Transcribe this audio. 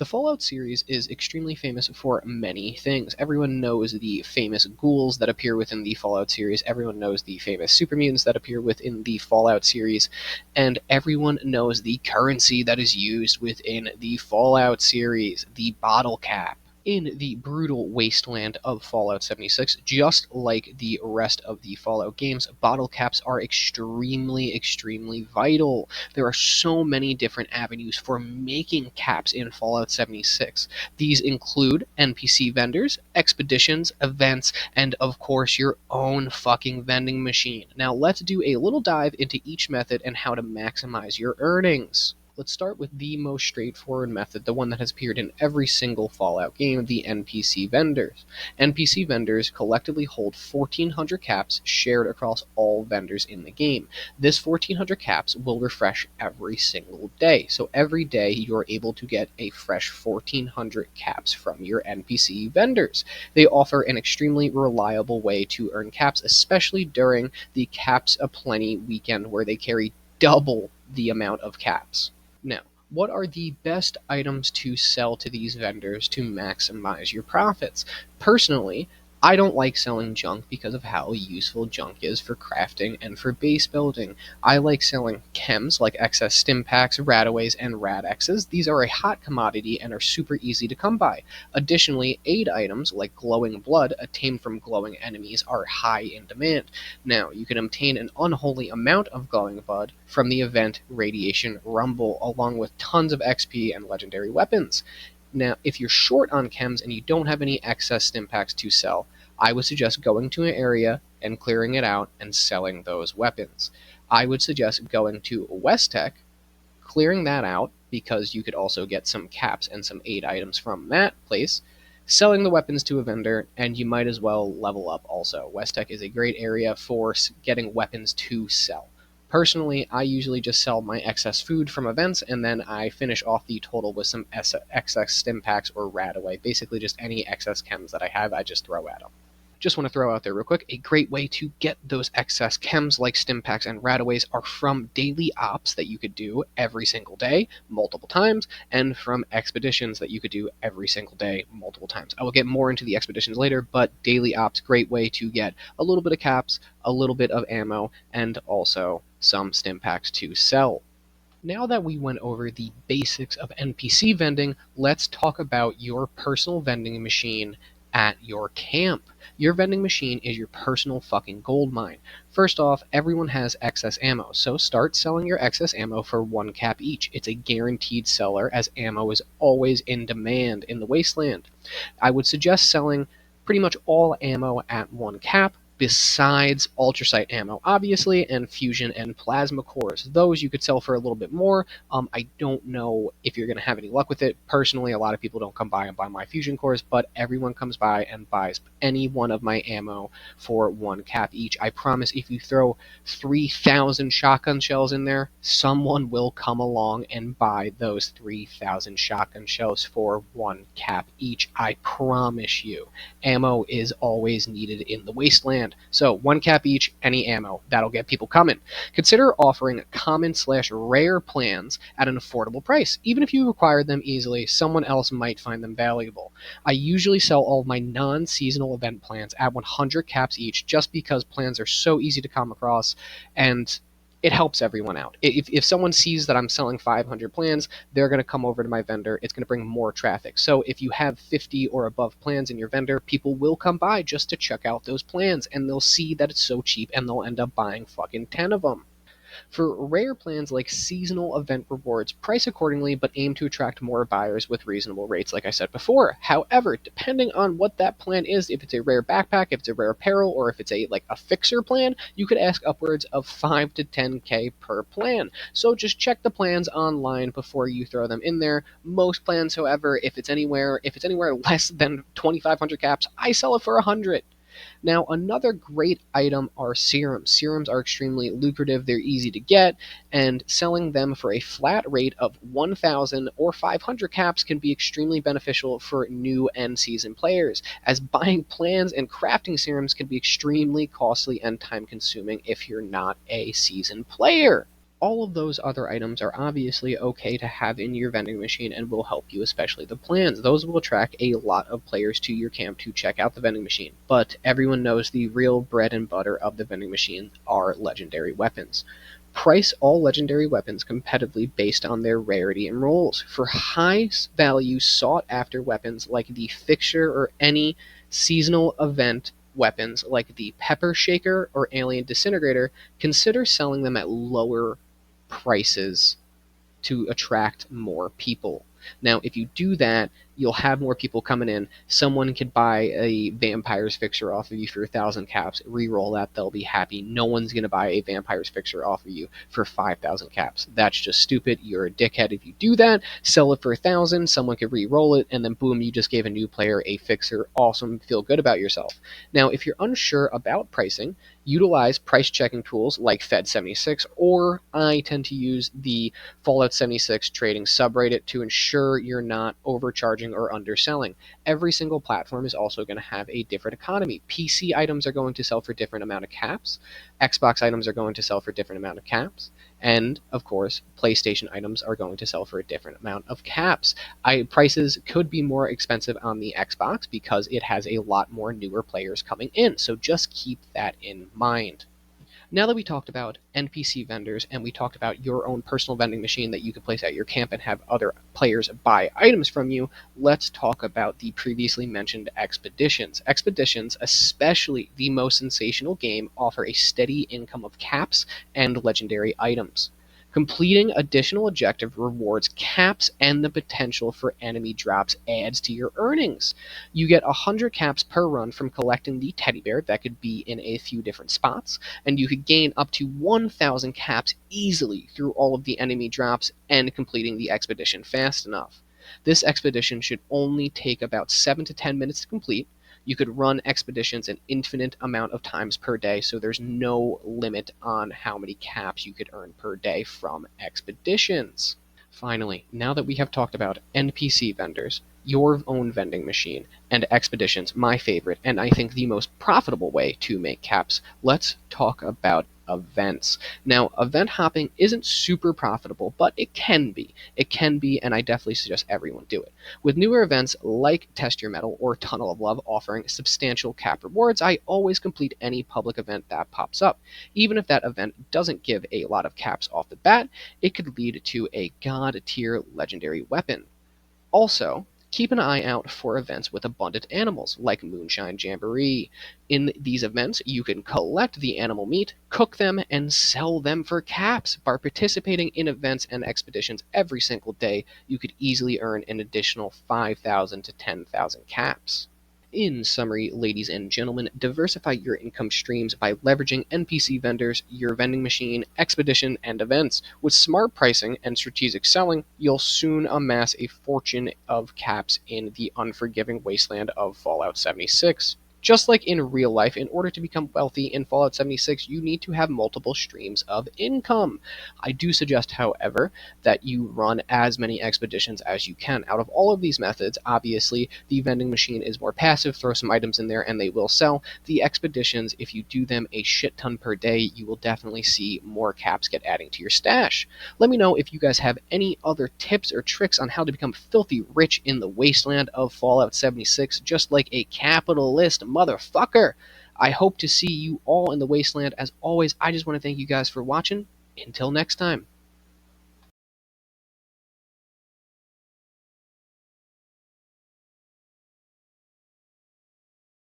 The Fallout series is extremely famous for many things. Everyone knows the famous ghouls that appear within the Fallout series, everyone knows the famous super mutants that appear within the Fallout series, and everyone knows the currency that is used within the Fallout series, the bottle cap. In the brutal wasteland of Fallout 76, just like the rest of the Fallout games, bottle caps are extremely vital. There are so many different avenues for making caps in Fallout 76. These include NPC vendors, expeditions, events, and of course your own fucking vending machine. Now let's do a little dive into each method and how to maximize your earnings. Let's start with the most straightforward method, the one that has appeared in every single Fallout game, the NPC vendors. NPC vendors collectively hold 1,400 caps shared across all vendors in the game. This 1,400 caps will refresh every single day, so every day you're able to get a fresh 1,400 caps from your NPC vendors. They offer an extremely reliable way to earn caps, especially during the Caps Aplenty weekend where they carry double the amount of caps. Now, what are the best items to sell to these vendors to maximize your profits? Personally, I don't like selling junk because of how useful junk is for crafting and for base building. I like selling chems like excess stimpaks, radaways, and radx's. These are a hot commodity and are super easy to come by. Additionally, aid items like glowing blood obtained from glowing enemies are high in demand. Now, you can obtain an unholy amount of glowing blood from the event Radiation Rumble, along with tons of XP and legendary weapons. Now, if you're short on chems and you don't have any excess stimpaks to sell, I would suggest going to an area and clearing it out and selling those weapons. I would suggest going to West clearing that out because you could also get some caps and some aid items from that place, selling the weapons to a vendor, and you might as well level up also. West is a great area for getting weapons to sell. Personally, I usually just sell my excess food from events, and then I finish off the total with some excess stimpaks or radaway. Basically just any excess chems that I have, I just throw at them. Just want to throw out there real quick, a great way to get those excess chems like stimpaks and radaways are from daily ops that you could do every single day, multiple times, and from expeditions that you could do every single day, multiple times. I will get more into the expeditions later, but daily ops, great way to get a little bit of caps, a little bit of ammo, and also some stimpaks to sell. Now that we went over the basics of NPC vending, let's talk about your personal vending machine at your camp. Your vending machine is your personal fucking gold mine. First off, everyone has excess ammo, so start selling your excess ammo for 1 cap each. It's a guaranteed seller as ammo is always in demand in the wasteland. I would suggest selling pretty much all ammo at 1 cap, besides ultrasight ammo, obviously, and fusion and plasma cores. Those you could sell for a little bit more. I don't know if you're going to have any luck with it. Personally, a lot of people don't come by and buy my fusion cores, but everyone comes by and buys any one of my ammo for 1 cap each. I promise if you throw 3,000 shotgun shells in there, someone will come along and buy those 3,000 shotgun shells for 1 cap each. I promise you. Ammo is always needed in the wasteland. So 1 cap each, any ammo. That'll get people coming. Consider offering common/rare plans at an affordable price. Even if you acquire them easily, someone else might find them valuable. I usually sell all of my non-seasonal event plans at 100 caps each just because plans are so easy to come across and it helps everyone out. If someone sees that I'm selling 500 plans, they're going to come over to my vendor. It's going to bring more traffic. So if you have 50 or above plans in your vendor, people will come by just to check out those plans, and they'll see that it's so cheap, and they'll end up buying fucking 10 of them. For rare plans like seasonal event rewards, price accordingly but aim to attract more buyers with reasonable rates like I said before. However, depending on what that plan is, if it's a rare backpack, if it's a rare apparel, or if it's a fixer plan, you could ask upwards of 5 to 10k per plan. So just check the plans online before you throw them in there. Most plans, however, if it's anywhere less than 2,500 caps, I sell it for 100. Now, another great item are serums. Serums are extremely lucrative, they're easy to get, and selling them for a flat rate of 1,000 or 500 caps can be extremely beneficial for new and seasoned players, as buying plans and crafting serums can be extremely costly and time-consuming if you're not a seasoned player. All of those other items are obviously okay to have in your vending machine and will help you, especially the plans. Those will attract a lot of players to your camp to check out the vending machine. But everyone knows the real bread and butter of the vending machine are legendary weapons. Price all legendary weapons competitively based on their rarity and rolls. For high value sought after weapons like the fixture or any seasonal event weapons like the pepper shaker or alien disintegrator, consider selling them at lower prices to attract more people. Now, if you do that, you'll have more people coming in. Someone could buy a vampire's fixer off of you for 1,000 caps, re-roll that, they'll be happy. No one's going to buy a vampire's fixer off of you for 5,000 caps. That's just stupid. You're a dickhead if you do that. Sell it for 1,000, someone could re-roll it, and then boom, you just gave a new player a fixer. Awesome, feel good about yourself. Now, if you're unsure about pricing, utilize price checking tools like Fed76, or I tend to use the Fallout 76 trading subreddit to ensure you're not overcharging or underselling. Every single platform is also going to have a different economy. PC items are going to sell for different amount of caps. Xbox items are going to sell for different amount of caps. And of course, PlayStation items are going to sell for a different amount of caps. Prices could be more expensive on the Xbox because it has a lot more newer players coming in. So just keep that in mind. Now that we talked about NPC vendors and we talked about your own personal vending machine that you could place at your camp and have other players buy items from you, let's talk about the previously mentioned expeditions. Expeditions, especially the most sensational game, offer a steady income of caps and legendary items. Completing additional objective rewards caps and the potential for enemy drops adds to your earnings. You get 100 caps per run from collecting the teddy bear that could be in a few different spots, and you could gain up to 1,000 caps easily through all of the enemy drops and completing the expedition fast enough. This expedition should only take about 7 to 10 minutes to complete. You could run expeditions an infinite amount of times per day, so there's no limit on how many caps you could earn per day from expeditions. Finally, now that we have talked about NPC vendors, your own vending machine, and expeditions, my favorite, and I think the most profitable way to make caps, let's talk about events. Now, event hopping isn't super profitable, but it can be. It can be, and I definitely suggest everyone do it. With newer events like Test Your Metal or Tunnel of Love offering substantial cap rewards, I always complete any public event that pops up. Even if that event doesn't give a lot of caps off the bat, it could lead to a god tier legendary weapon. Also, keep an eye out for events with abundant animals, like Moonshine Jamboree. In these events, you can collect the animal meat, cook them, and sell them for caps. By participating in events and expeditions every single day, you could easily earn an additional 5,000 to 10,000 caps. In summary, ladies and gentlemen, diversify your income streams by leveraging NPC vendors, your vending machine, expedition, and events. With smart pricing and strategic selling, you'll soon amass a fortune of caps in the unforgiving wasteland of Fallout 76. Just like in real life, in order to become wealthy in Fallout 76, you need to have multiple streams of income. I do suggest, however, that you run as many expeditions as you can. Out of all of these methods, obviously, the vending machine is more passive. Throw some items in there and they will sell. The expeditions, if you do them a shit ton per day, you will definitely see more caps get adding to your stash. Let me know if you guys have any other tips or tricks on how to become filthy rich in the wasteland of Fallout 76, just like a capitalist motherfucker. I hope to see you all in the wasteland. As always, I just want to thank you guys for watching. Until next time.